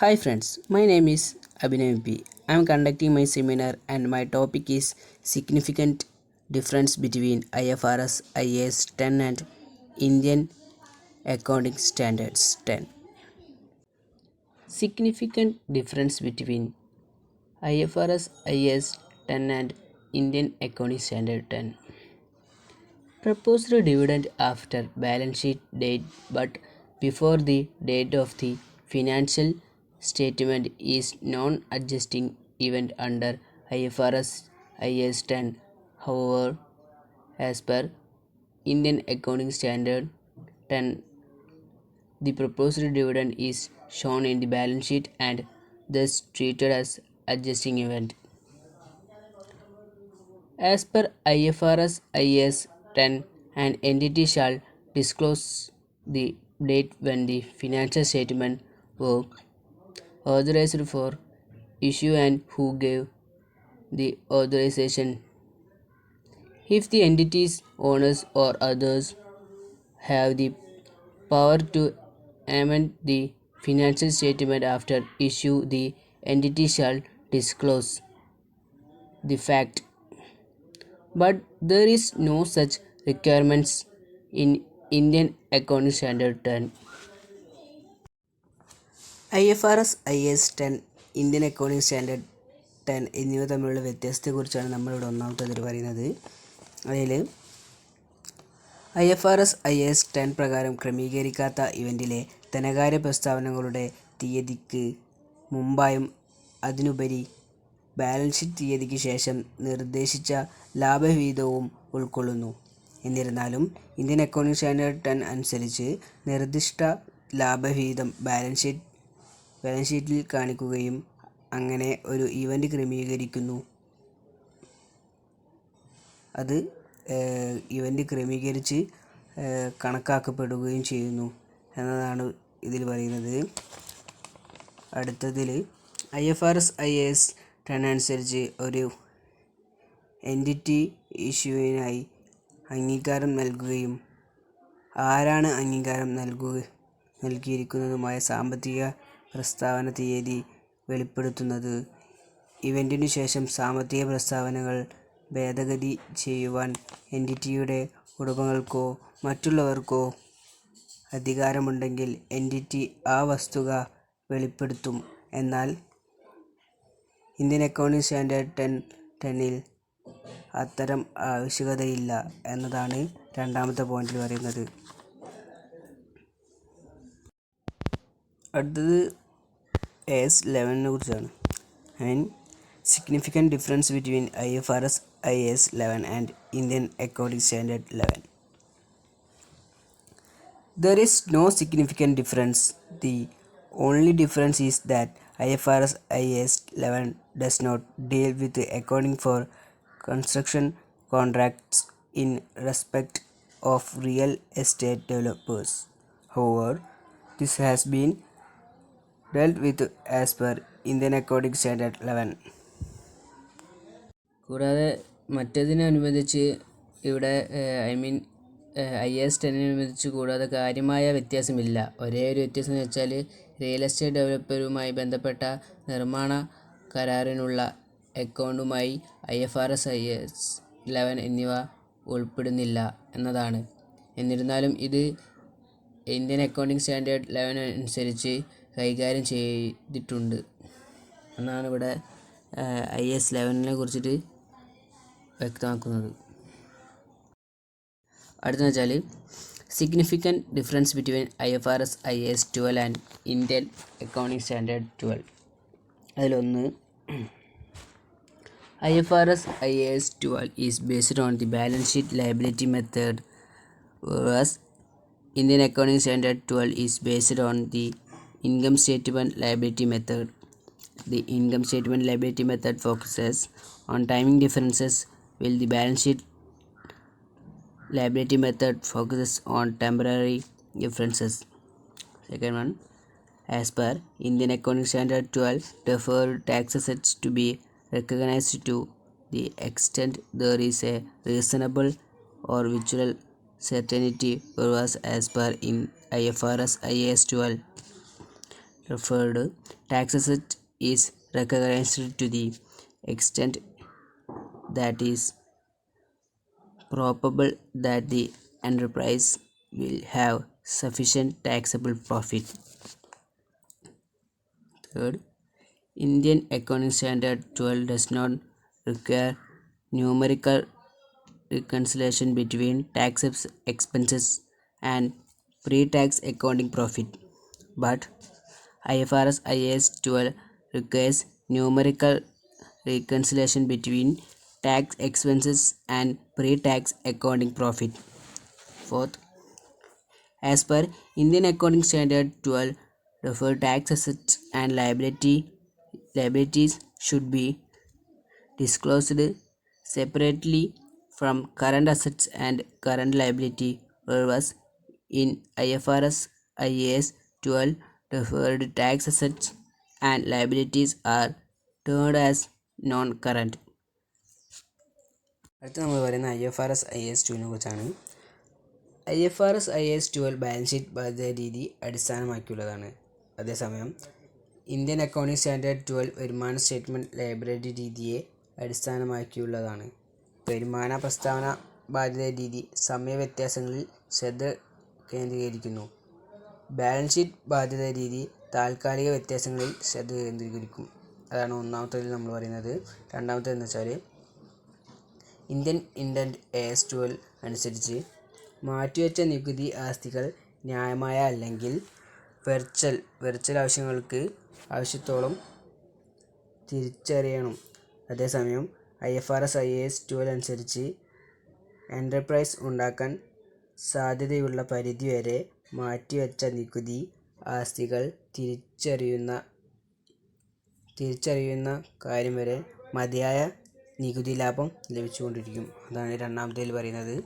Hi friends, my name is Abhinav P. I am conducting my seminar and my topic is significant difference between IFRS IAS 10 and Indian Accounting Standards 10. Significant difference between IFRS IAS 10 and Indian Accounting Standard 10. Proposed dividend after balance sheet date but before the date of the financial statement is non-adjusting event under IFRS IAS 10. However, as per Indian Accounting Standard 10, the proposed dividend is shown in the balance sheet and thus treated as adjusting event. As per IFRS IAS 10, an entity shall disclose the date when the financial statements were authorized for issue and who gave the authorization. If the entity's owners or others have the power to amend the financial statement after issue, the entity shall disclose the fact. But there is no such requirements in Indian Accounting Standard 10. IFRS IAS 10, Indian accounting standard 10 എന്നിവ തമ്മിലുള്ള വ്യത്യാസത്തെക്കുറിച്ചാണ് നമ്മളിവിടെ ഒന്നാമത്തേതിൽ പറയുന്നത്. അതിൽ IFRS IAS 10 പ്രകാരം ക്രമീകരിക്കാത്ത ഇവൻറ്റിലെ ധനകാര്യ പ്രസ്താവനകളുടെ തീയതിക്ക് മുമ്പായും അതിനുപരി balance sheet തീയതിക്ക് ശേഷം നിർദ്ദേശിച്ച ലാഭവിഹിതവും ഉൾക്കൊള്ളുന്നു. എന്നിരുന്നാലും ഇന്ത്യൻ അക്കൗണ്ടിംഗ് സ്റ്റാൻഡേർഡ് 10 അനുസരിച്ച് നിർദ്ദിഷ്ട ലാഭവിഹിതം ബാലൻസ് ഷീറ്റിൽ കാണിക്കുകയും അങ്ങനെ ഒരു ഇവൻ്റ് ക്രമീകരിക്കുന്നു. അത് ഇവൻ്റ് ക്രമീകരിച്ച് കണക്കാക്കപ്പെടുകയും ചെയ്യുന്നു എന്നതാണ് ഇതിൽ പറയുന്നത്. അടുത്തതിൽ IFRS IAS 10 അനുസരിച്ച് ഒരു എൻറ്റിറ്റി ഇഷ്യൂവിനായി അംഗീകാരം നൽകുകയും ആരാണ് അംഗീകാരം നൽകിയിരിക്കുന്നതുമായ സാമ്പത്തിക പ്രസ്താവന തീയതി വെളിപ്പെടുത്തുന്നത്. ഇവൻറ്റിനു ശേഷം സാമ്പത്തിക പ്രസ്താവനകൾ ഭേദഗതി ചെയ്യുവാൻ എൻറ്റിറ്റിയുടെ ഉടമകൾക്കോ മറ്റുള്ളവർക്കോ അധികാരമുണ്ടെങ്കിൽ എൻറ്റിറ്റി ആ വസ്തുത വെളിപ്പെടുത്തും. എന്നാൽ ഇന്ത്യൻ അക്കൗണ്ടിംഗ് സ്റ്റാൻഡേർഡ് 10-ൽ അത്തരം ആവശ്യകതയില്ല എന്നതാണ് രണ്ടാമത്തെ പോയിന്റിൽ പറയുന്നത്. അടുത്തത് AS 11 കുറിച്ചാണ്. And significant difference between IFRS IAS 11 and Indian accounting standard 11. There is no significant difference. The only difference is that IFRS IAS 11 does not deal with accounting for construction contracts in respect of real estate developers. However, this has been dealt with as per Indian Accounting Standard 11. കൂടാതെ മറ്റതിനനുബന്ധിച്ച് ഇവിടെ IAS 10-അനുബന്ധിച്ച് കൂടാതെ കാര്യമായ വ്യത്യാസമില്ല. ഒരേ ഒരു വ്യത്യാസം എന്ന് വെച്ചാൽ റിയൽ എസ്റ്റേറ്റ് ഡെവലപ്പറുമായി ബന്ധപ്പെട്ട നിർമ്മാണ കരാറിനുള്ള അക്കൗണ്ടുമായി IFRS IAS 11 എന്നിവ ഉൾപ്പെടുന്നില്ല എന്നതാണ്. എന്നിരുന്നാലും ഇത് ഇന്ത്യൻ അക്കൗണ്ടിംഗ് സ്റ്റാൻഡേർഡ് 11 അനുസരിച്ച് കൈകാര്യം ചെയ്തിട്ടുണ്ട് എന്നാണ് ഇവിടെ IAS 11-നെ കുറിച്ചിട്ട് വ്യക്തമാക്കുന്നത്. അടുത്തെന്ന് വെച്ചാൽ significant difference between IFRS IAS 12 and Indian accounting standard 12. അതിലൊന്ന്, IFRS IAS 12 is based on the balance sheet liability method, whereas Indian Accounting Standard 12 is based on the income statement liability method. The income statement liability method focuses on timing differences, while the balance sheet liability method focuses on temporary differences. Second one, as per Indian Accounting Standard 12, deferred tax assets to be recognized to the extent there is a reasonable or virtual certainty, whereas as per in IFRS IAS 12, referred tax asset is recognized to the extent that is probable that the enterprise will have sufficient taxable profit. Third, Indian Accounting Standard 12 does not require numerical reconciliation between tax expenses and pre-tax accounting profit, but IFRS IAS 12 requires numerical reconciliation between tax expenses and pre-tax accounting profit. Fourth, as per Indian Accounting Standard 12, deferred tax assets and liabilities should be disclosed separately from current assets and current liability, whereas in IFRS IAS 12, deferred tax assets and liabilities are termed as non-current. അടുത്ത നമ്മൾ പറയുന്ന IFRS IAS 2 കുറിച്ചാണ്. IFRS IAS 12 balance sheet ബാധ്യത രീതി അടിസ്ഥാനമാക്കിയുള്ളതാണ്. അതേസമയം Indian accounting standard 12 വരുമാന statement liability രീതിയെ അടിസ്ഥാനമാക്കിയുള്ളതാണ്. വരുമാന പ്രസ്താവന ബാധ്യത രീതി സമയ വ്യത്യാസങ്ങളിൽ ശ്രദ്ധ കേന്ദ്രീകരിക്കുന്നു. ബാലൻസ് ഷീറ്റ് ബാധ്യത രീതി താൽക്കാലിക വ്യത്യാസങ്ങളിൽ ശ്രദ്ധ കേന്ദ്രീകരിക്കും. അതാണ് ഒന്നാമത്തേതിൽ നമ്മൾ പറയുന്നത്. രണ്ടാമത്തേതെന്ന് വെച്ചാൽ ഇന്ത്യൻ ഇൻഡൻറ്റ് AS 12 അനുസരിച്ച് മാറ്റിവെച്ച നികുതി ആസ്തികൾ ന്യായമായ അല്ലെങ്കിൽ വെർച്വൽ ആവശ്യത്തോളം തിരിച്ചറിയണം. അതേസമയം IFRS IAS 12 അനുസരിച്ച് എൻ്റർപ്രൈസ് ഉണ്ടാക്കാൻ സാധ്യതയുള്ള പരിധിവരെ മാറ്റിവെച്ച നികുതി ആസ്തികൾ തിരിച്ചറിയുന്ന കാര്യം വരെ മതിയായ നികുതി ലാഭം ലഭിച്ചുകൊണ്ടിരിക്കും. അതാണ് രണ്ടാമത്തേതിൽ പറയുന്നത്.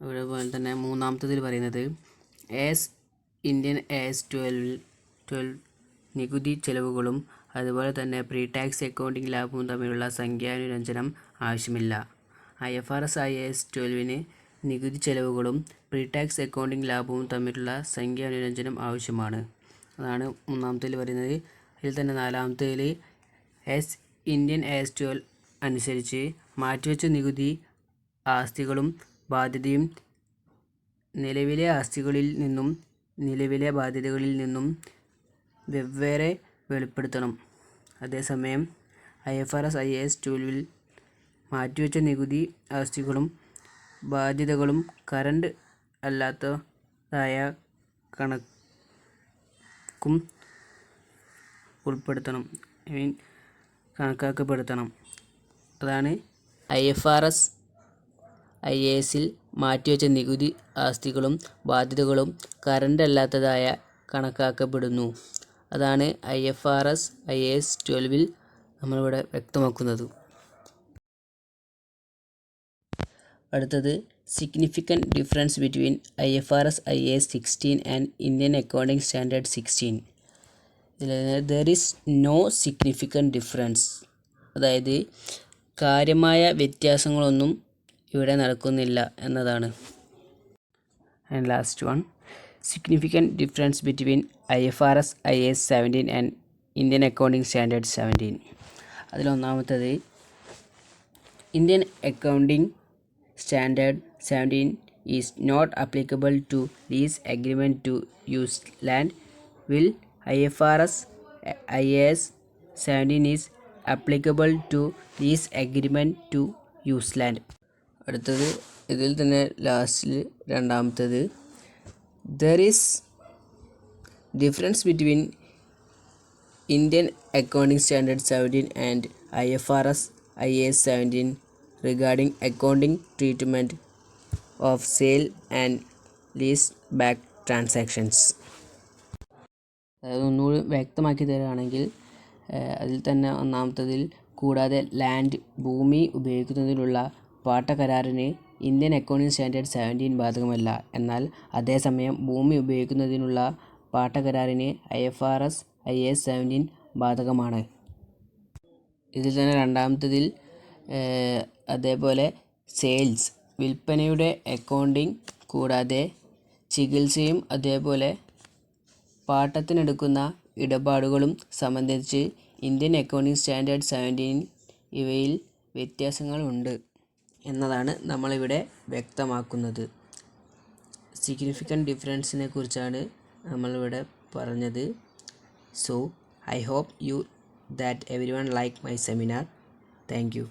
അതുപോലെ തന്നെ മൂന്നാമത്തേതിൽ പറയുന്നത് ഇന്ത്യൻ AS 12 നികുതി ചെലവുകളും അതുപോലെ തന്നെ പ്രീ ടാക്സ് അക്കൗണ്ടിംഗ് ലാഭവും തമ്മിലുള്ള സംഖ്യാനുരഞ്ജനം ആവശ്യമില്ല. IFRS IAS 12 നികുതി ചെലവുകളും പ്രീ ടാക്സ് അക്കൗണ്ടിംഗ് ലാഭവും തമ്മിലുള്ള സംഖ്യാനുരഞ്ജനം ആവശ്യമാണ്. അതാണ് മൂന്നാമത്തേതിൽ പറയുന്നത്. അതിൽ തന്നെ നാലാമത്തേതിൽ ഇന്ത്യൻ AS 12 അനുസരിച്ച് മാറ്റിവെച്ച നികുതി ആസ്തികളും ബാധ്യതയും നിലവിലെ ആസ്തികളിൽ നിന്നും നിലവിലെ ബാധ്യതകളിൽ നിന്നും വെവ്വേറെ വെളിപ്പെടുത്തണം. അതേസമയം IFRS IAS 12 മാറ്റിവെച്ച നികുതി ആസ്തികളും ബാധ്യതകളും കറണ്ട് അല്ലാത്തതായ കണക്കും കണക്കാക്കപ്പെടുത്തണം. അതാണ് IFRS IASൽ മാറ്റിവെച്ച നികുതി ആസ്തികളും ബാധ്യതകളും കറണ്ട് അല്ലാത്തതായ കണക്കാക്കപ്പെടുന്നു. അതാണ് IFRS IAS 12 നമ്മളിവിടെ വ്യക്തമാക്കുന്നത്. അടുത്തത് significant difference between IFRS IAS 16 and Indian accounting standard 16. There is no significant difference, അതായത് കാര്യമായ വ്യത്യാസങ്ങളൊന്നും ഇവിടെ നടക്കുന്നില്ല എന്നതാണ്. And last one, significant difference between IFRS IAS 17 and Indian accounting standard 17. അതിലൊന്നാമത്തേത് Indian accounting standard 17 is not applicable to lease agreement to use land, while IFRS IAS 17 is applicable to lease agreement to use land. അടുത്തത് ഇതിൽ തന്നെ ലാസ്റ്റിൽ രണ്ടാമത്തേത്, there is difference between Indian accounting standard 17 and IFRS IAS 17 regarding accounting treatment of sale and lease back transactions. ഒന്നുകൂടി വ്യക്തമാക്കി തരികയാണെങ്കിൽ അതിൽ തന്നെ ഒന്നാമത്തതിൽ കൂടാതെ ലാൻഡ് ഭൂമി ഉപയോഗിക്കുന്നതിനുള്ള പാട്ടക്കരാറിന് ഇന്ത്യൻ അക്കൗണ്ടിംഗ് സ്റ്റാൻഡേർഡ് 17 ബാധകമല്ല. എന്നാൽ അതേസമയം ഭൂമി ഉപയോഗിക്കുന്നതിനുള്ള പാട്ടക്കരാറിന് IFRS IAS 17 ബാധകമാണ്. ഇതിൽ തന്നെ രണ്ടാമത്തതിൽ അതേപോലെ സെയിൽസ് വിൽപ്പനയുടെ അക്കൗണ്ടിംഗ് കൂടാതെ ചികിത്സയും അതേപോലെ പാട്ടത്തിനെടുക്കുന്ന ഇടപാടുകളും സംബന്ധിച്ച് ഇന്ത്യൻ അക്കൗണ്ടിംഗ് സ്റ്റാൻഡേർഡ് 17 ഇവയിൽ വ്യത്യാസങ്ങളുണ്ട് എന്നതാണ് നമ്മളിവിടെ വ്യക്തമാക്കുന്നത്. സിഗ്നിഫിക്കൻറ്റ് ഡിഫറൻസിനെ കുറിച്ചാണ് നമ്മളിവിടെ പറഞ്ഞത്. So I hope that everyone like my seminar. Thank you.